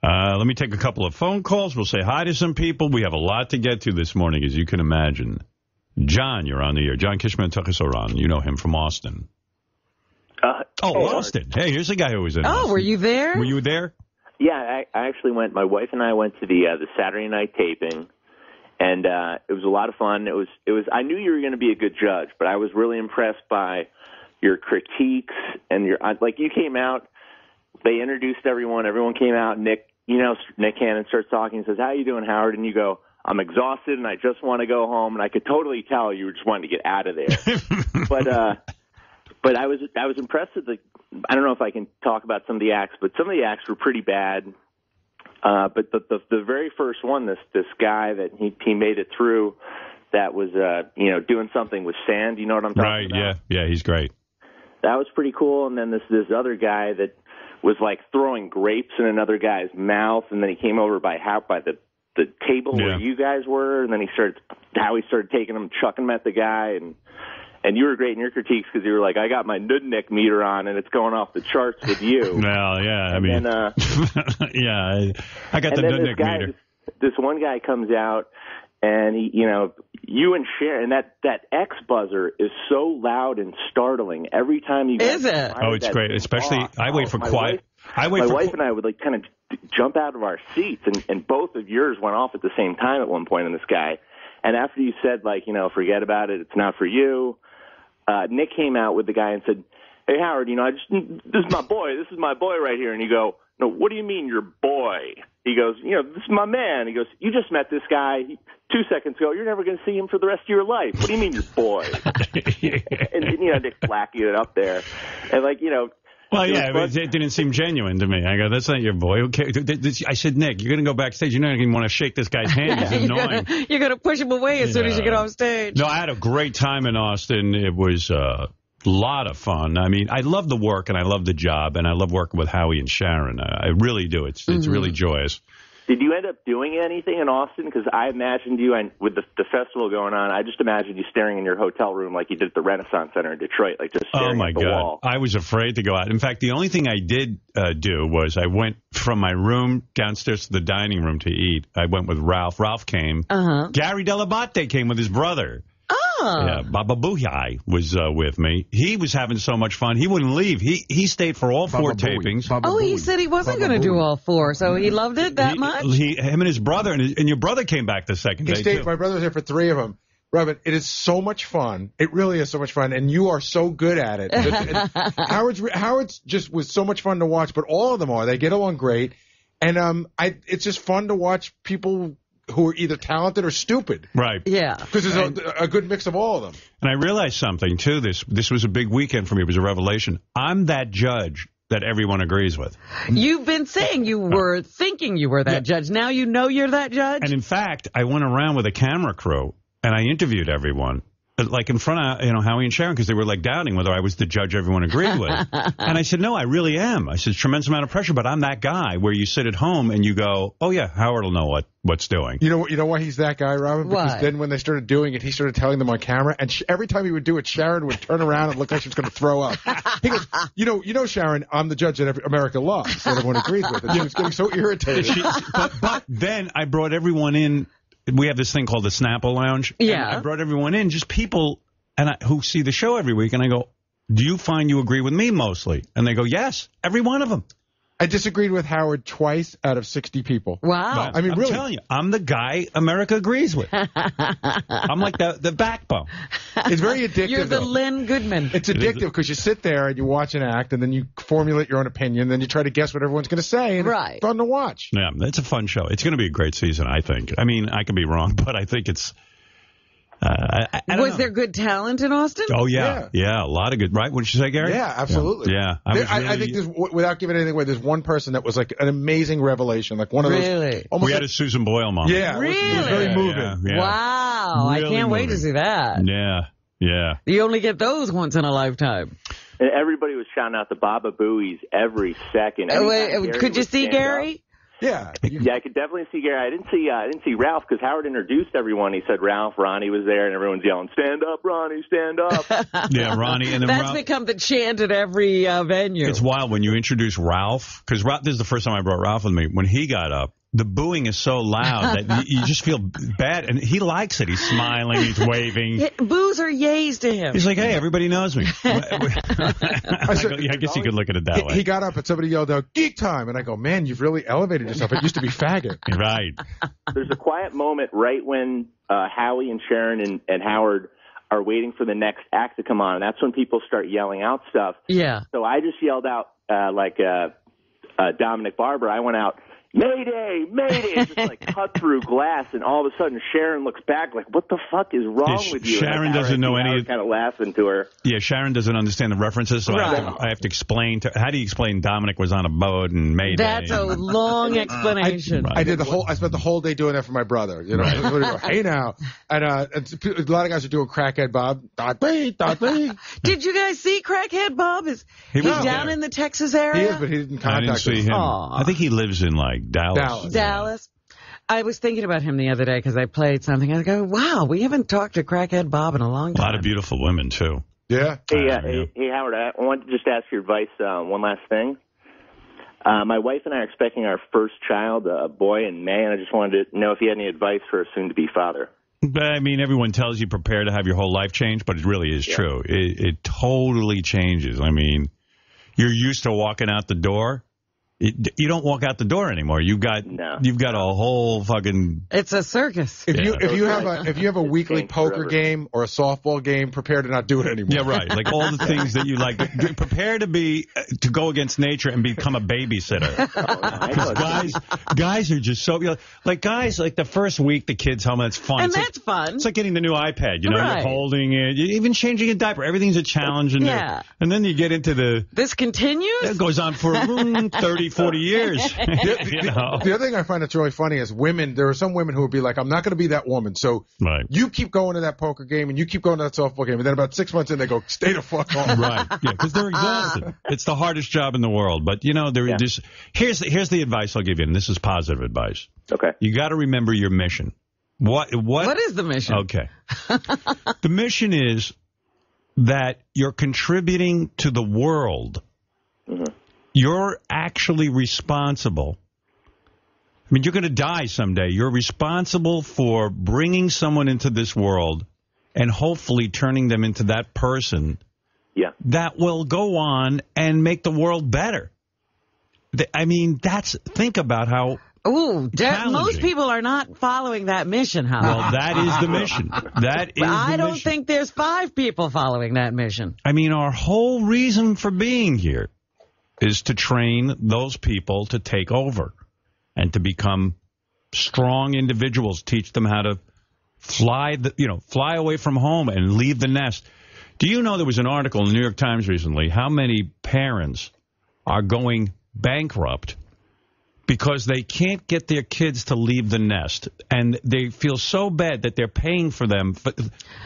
Let me take a couple of phone calls. We'll say hi to some people. We have a lot to get to this morning, as you can imagine. John, you're on the air. John Kishman Tuckasoran. You know him from Austin. Austin. Hey, here's a guy who was in Austin. Were you there? Were you there? Yeah, I actually went. My wife and I went to the Saturday night taping, and it was a lot of fun. It was. I knew you were going to be a good judge, but I was really impressed by your critiques and your you came out. They introduced everyone. Everyone came out. Nick Cannon starts talking and says, "How you doing, Howard?" And you go, "I'm exhausted and I just want to go home." And I could totally tell you were just wanting to get out of there. But I was impressed with I don't know if I can talk about some of the acts, but some of the acts were pretty bad. But the very first one, this guy that he made it through, that was doing something with sand. You know what I'm talking about? Right? Yeah, he's great. That was pretty cool. And then this other guy that was like throwing grapes in another guy's mouth, and then he came over by the table where you guys were, and then he started taking them, chucking them at the guy, and you were great in your critiques because you were like, I got my Nudnik meter on, and it's going off the charts with you. Well, yeah, I mean, yeah, I got the Nudnik meter. This one guy comes out, and you and Sharon, that X buzzer is so loud and startling every time you. Is it? Oh, it's great. Especially, I wait for quiet. My wife and I would kind of jump out of our seats, and both of yours went off at the same time at one point on this guy. And after you said, forget about it, it's not for you, Nick came out with the guy and said, "Hey, Howard, this is my boy. This is my boy right here." And you go, "No, what do you mean your boy?" He goes, "This is my man." He goes, "You just met this guy 2 seconds ago. You're never going to see him for the rest of your life. What do you mean your boy?" And, Nick blacking it up there. And, well, yeah, it didn't seem genuine to me. I go, that's not your boy. Okay. I said, Nick, you're going to go backstage. You're not going to want to shake this guy's hand. He's annoying. You're going to push him away as soon as you get off stage. No, I had a great time in Austin. It was a lot of fun. I mean, I love the work and I love the job, and I love working with Howie and Sharon. I really do. It's really joyous. Did you end up doing anything in Austin? Because I imagined you, and with the festival going on, I just imagined you staring in your hotel room like you did at the Renaissance Center in Detroit, just staring at the wall. I was afraid to go out. In fact, the only thing I did do was I went from my room downstairs to the dining room to eat. I went with Ralph. Ralph came. Gary Dell'Abate came with his brother. Yeah, Baba Boohai was with me. He was having so much fun. He wouldn't leave. He stayed for all four tapings. He said he wasn't going to do all four, so he loved it that much? Him and his brother, and your brother came back the second day, too. My brother was there for 3 of them. Robin, it is so much fun. It really is so much fun, and you are so good at it. Howard's just was so much fun to watch, but all of them are. They get along great, and it's just fun to watch people who are either talented or stupid. Right. Yeah. Because there's a good mix of all of them. And I realized something, too. This was a big weekend for me. It was a revelation. I'm that judge that everyone agrees with. You've been saying you were thinking you were that judge. Now you know you're that judge? And in fact, I went around with a camera crew, and I interviewed everyone. Like in front of, Howie and Sharon, because they were doubting whether I was the judge everyone agreed with. And I said, no, I really am. I said, tremendous amount of pressure, but I'm that guy where you sit at home and you go, oh yeah, Howard will know what's doing. You know why he's that guy, Robin? Because then when they started doing it, he started telling them on camera, and every time he would do it, Sharon would turn around and look like she was going to throw up. He goes, you know, Sharon, I'm the judge that America loves, that everyone agrees with. And she was getting so irritated. But then I brought everyone in. We have this thing called the Snapple Lounge. Yeah. And I brought everyone in, just people who see the show every week. And I go, do you find you agree with me mostly? And they go, yes, every one of them. I disagreed with Howard twice out of 60 people. Wow. I mean, I'm telling you, I'm the guy America agrees with. I'm like the backbone. It's very addictive. You're the Len Goodman. It's addictive because you sit there and you watch an act, and then you formulate your own opinion, then you try to guess what everyone's going to say, and it's fun to watch. Yeah, it's a fun show. It's going to be a great season, I think. I mean, I could be wrong, but I think it's... I don't know. there good talent in Austin? Oh, yeah, a lot of good. Right? Wouldn't you say, Gary? Yeah, absolutely. Yeah. I think there's, without giving anything away, there's one person that was like an amazing revelation, like one of those. We had a Susan Boyle moment. Yeah, really? It was very moving. Yeah. Wow, really I can't wait to see that. Yeah. You only get those once in a lifetime. And everybody was shouting out the Baba Booies every second. Could you see Gary? Yeah. Yeah, I could definitely see Gary. I didn't see Ralph because Howard introduced everyone. He said Ralph, Ronnie was there, and everyone's yelling, "Stand up, Ronnie, stand up." Yeah, Ronnie. And then That's Ralph, become the chant at every venue. it's wild when you introduce Ralph, because this is the first time I brought Ralph with me. When he got up, the booing is so loud that you just feel bad. And he likes it. He's smiling. He's waving. Boos or yays to him. He's like, hey, everybody knows me. I guess you could look at it that way. He got up and somebody yelled out, "Geek time!" And I go, man, you've really elevated yourself. It used to be faggot. Right. There's a quiet moment right when Howie and Sharon and Howard are waiting for the next act to come on, and that's when people start yelling out stuff. Yeah. So I just yelled out like Dominic Barber. I went out, "Mayday, Mayday!" Just like cut through glass, and all of a sudden Sharon looks back like, "What the fuck is wrong with you?" Sharon doesn't know any. Kind of laughing to her. Yeah, Sharon doesn't understand the references, so Right. I have to explain. How do you explain Dominic was on a boat and Mayday? That's a long explanation. I spent the whole day doing that for my brother. You know, hey now, and a lot of guys are doing crackhead Bob. Did you guys see Crackhead Bob? He's down in the Texas area? He is, but he didn't I contact didn't see him. Aw. I think he lives in like Dallas. Dallas. I was thinking about him the other day because I played something. I go, wow, we haven't talked to Crackhead Bob in a long A time. lot of beautiful women, too. Yeah. Hey, Howard, I wanted to just ask your advice. One last thing. My wife and I are expecting our first child, a boy, in May, and I just wanted to know if you had any advice for a soon-to-be father. I mean, everyone tells you prepare to have your whole life change, but it really is true. It totally changes. I mean, you're used to walking out the door. You don't walk out the door anymore. You've got a whole fucking. It's a circus. If you have a weekly poker game or a softball game, prepare to not do it anymore. Yeah, right. Like all the things that you like. Prepare to go against nature and become a babysitter. Because guys are just so like guys like the first week the kid's home, that's fun. And that's fun. It's like getting the new iPad. You know, Right. you're holding it, you're even changing a diaper. Everything's a challenge. And then you get into This continues? it goes on for 30, 40 years. You know? The other thing I find that's really funny is women. There are some women who would be like, I'm not going to be that woman. So you keep going to that poker game and you keep going to that softball game. And then about 6 months in, they go, stay the fuck home. Right. Yeah, because they're exhausted. It's the hardest job in the world. But, you know, here's the advice I'll give you, and this is positive advice. Okay. You got to remember your mission. What is the mission? Okay. The mission is that you're contributing to the world. Mm-hmm. You're actually responsible. I mean, you're going to die someday. You're responsible for bringing someone into this world and hopefully turning them into that person that will go on and make the world better. I mean, think about how most people are not following that mission, huh? Well, that is the mission. I don't think there's 5 people following that mission. I mean, our whole reason for being here is to train those people to take over and to become strong individuals, teach them how to fly away from home and leave the nest. Do you know there was an article in the New York Times recently how many parents are going bankrupt because they can't get their kids to leave the nest, and they feel so bad that they're paying for them.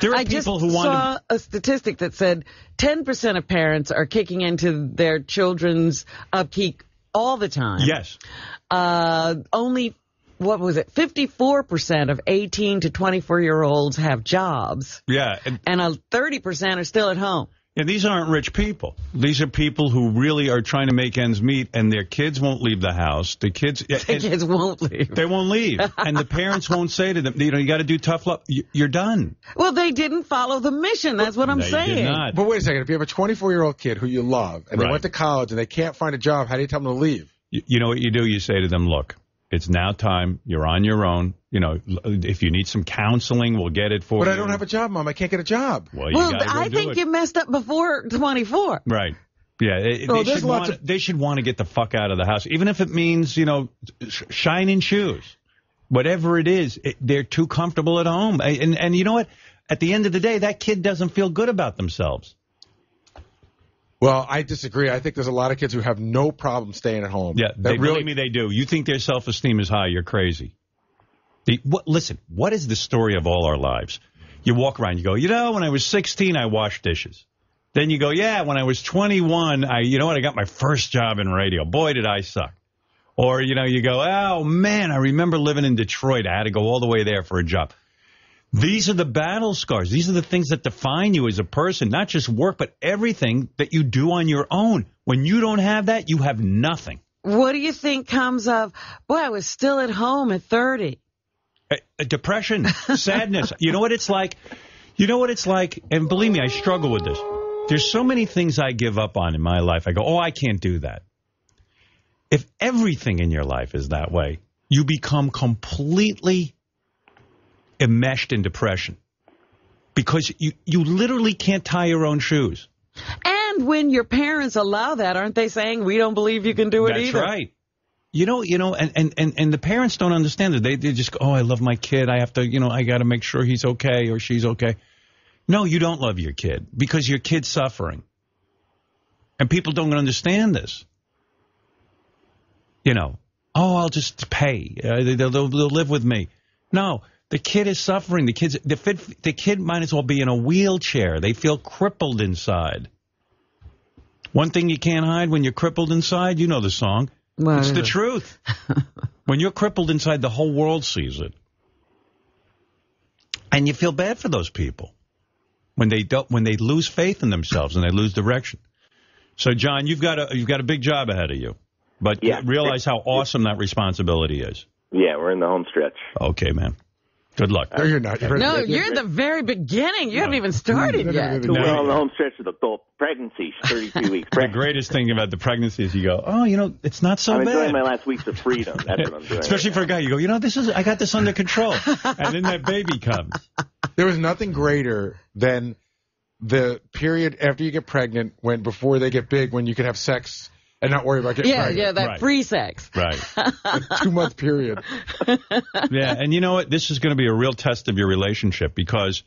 There are people who want to. I just saw a statistic that said 10% of parents are kicking into their children's upkeep all the time. Yes. Only, 54% of 18 to 24-year-olds have jobs. Yeah. And 30% are still at home. Yeah, these aren't rich people. These are people who really are trying to make ends meet, and their kids won't leave the house. The kids won't leave. They won't leave. And the parents won't say to them, you got to do tough love. You're done. Well, they didn't follow the mission. That's what I'm saying. They did not. But wait a second. If you have a 24-year-old kid who you love, and they went to college, and they can't find a job, how do you tell them to leave? You know what you do? You say to them, look, it's now time. You're on your own. You know, if you need some counseling, we'll get it for you. But I don't have a job, Mom. I can't get a job. Well, I think you messed up before 24. Right. Yeah. They should want to get the fuck out of the house, even if it means, shining shoes. Whatever it is, they're too comfortable at home. And you know what? At the end of the day, that kid doesn't feel good about themselves. Well, I disagree. I think there's a lot of kids who have no problem staying at home. Yeah, believe me, they do. You think their self-esteem is high, you're crazy. Listen, what is the story of all our lives? You walk around, you go, when I was 16, I washed dishes. Then you go, when I was 21, I got my first job in radio. Boy, did I suck. Or, you know, you go, oh, man, I remember living in Detroit. I had to go all the way there for a job. These are the battle scars. These are the things that define you as a person, not just work, but everything that you do on your own. When you don't have that, you have nothing. What do you think comes of, boy, I was still at home at 30? Depression, sadness. You know what it's like? You know what it's like? And believe me, I struggle with this. There's so many things I give up on in my life. I go, oh, I can't do that. If everything in your life is that way, you become completely enmeshed in depression because you literally can't tie your own shoes. And when your parents allow that, aren't they saying, we don't believe you can do it either? That's right. You know, and the parents don't understand it. They just go, oh, I love my kid. I have to, you know, I got to make sure he's okay or she's okay. No, you don't love your kid because your kid's suffering. And people don't understand this. You know, oh, I'll just pay. They'll live with me. No, the kid is suffering. The kid might as well be in a wheelchair. They feel crippled inside. One thing you can't hide when you're crippled inside, you know the song. Well, it's the truth. When you're crippled inside, the whole world sees it. And you feel bad for those people when they lose faith in themselves and they lose direction. So, John, you've got a big job ahead of you. But realize how awesome that responsibility is. Yeah, we're in the home stretch. Okay, man. Good luck. No, you're not. You're at the very beginning. You haven't even started yet. We're on the home stretch of the pregnancy, 32 weeks. The greatest thing about the pregnancy is you go, oh, you know, it's not so bad. I'm enjoying my last weeks of freedom. That's what I'm doing. Especially for a guy. You go, you know, I got this under control. And then that baby comes. There was nothing greater than the period after you get pregnant, before they get big, when you can have sex and not worry about getting pregnant. Yeah, that free sex. Right. A 2-month period. Yeah, and you know what? This is going to be a real test of your relationship because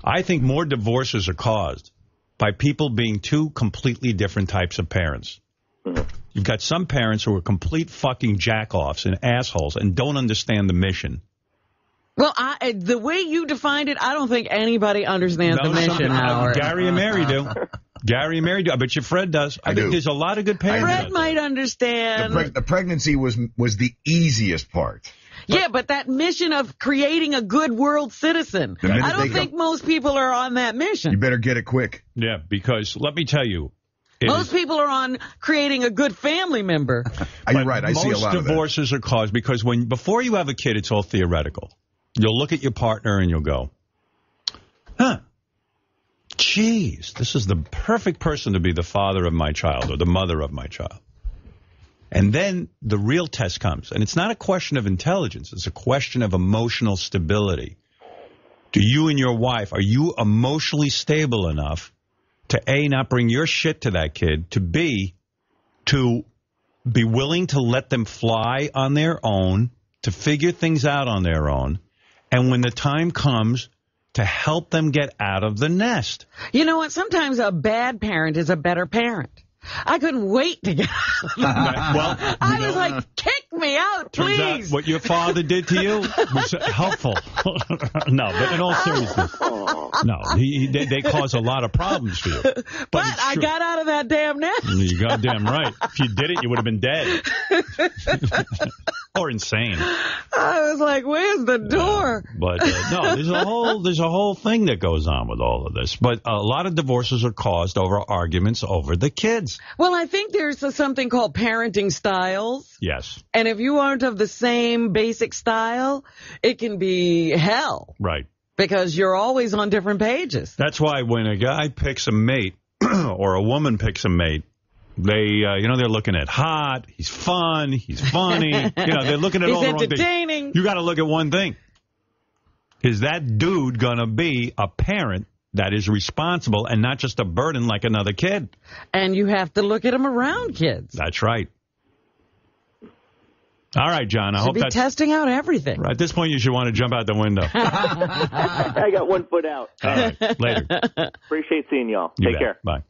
I think more divorces are caused by people being two completely different types of parents. Mm-hmm. You've got some parents who are complete fucking jack-offs and assholes and don't understand the mission. Well, the way you defined it, I don't think anybody understands the mission, Howard. Gary and Mary do. Gary and Mary do. I bet you Fred does. I think there's a lot of good parents. Fred might understand. The pregnancy was the easiest part. Yeah, but that mission of creating a good world citizen, I don't think most people are on that mission. You better get it quick. Yeah, because let me tell you. Most people are on creating a good family member. You're right. I see a lot of that. Most divorces are caused because before you have a kid, it's all theoretical. You'll look at your partner and you'll go, huh, geez, this is the perfect person to be the father of my child or the mother of my child. And then the real test comes. And it's not a question of intelligence. It's a question of emotional stability. Do you and your wife, are you emotionally stable enough to, A, not bring your shit to that kid, to B, to be willing to let them fly on their own, to figure things out on their own, and when the time comes, to help them get out of the nest. You know what? Sometimes a bad parent is a better parent. I couldn't wait to get out of that. Well, I was like, kick me out, please. Turns out what your father did to you was helpful. No, but in all seriousness, no, they cause a lot of problems for you. But I got out of that damn nest. You're goddamn right. If you did it, you would have been dead. Or insane. I was like, where's the door? But no, there's a whole thing that goes on with all of this. But a lot of divorces are caused over arguments over the kids. Well, I think there's something called parenting styles. Yes. And if you aren't of the same basic style, it can be hell. Right. Because you're always on different pages. That's why when a guy picks a mate or a woman picks a mate, they, they're looking at hot, he's fun, he's funny. They're looking at all the wrong things. He's entertaining. You got to look at one thing. Is that dude going to be a parent that is responsible and not just a burden like another kid? And you have to look at him around kids. That's right. All right, John. I hope that's testing out everything. Right, at this point, you should want to jump out the window. I got 1 foot out. All right. Later. Appreciate seeing y'all. You Take bet. care. Bye.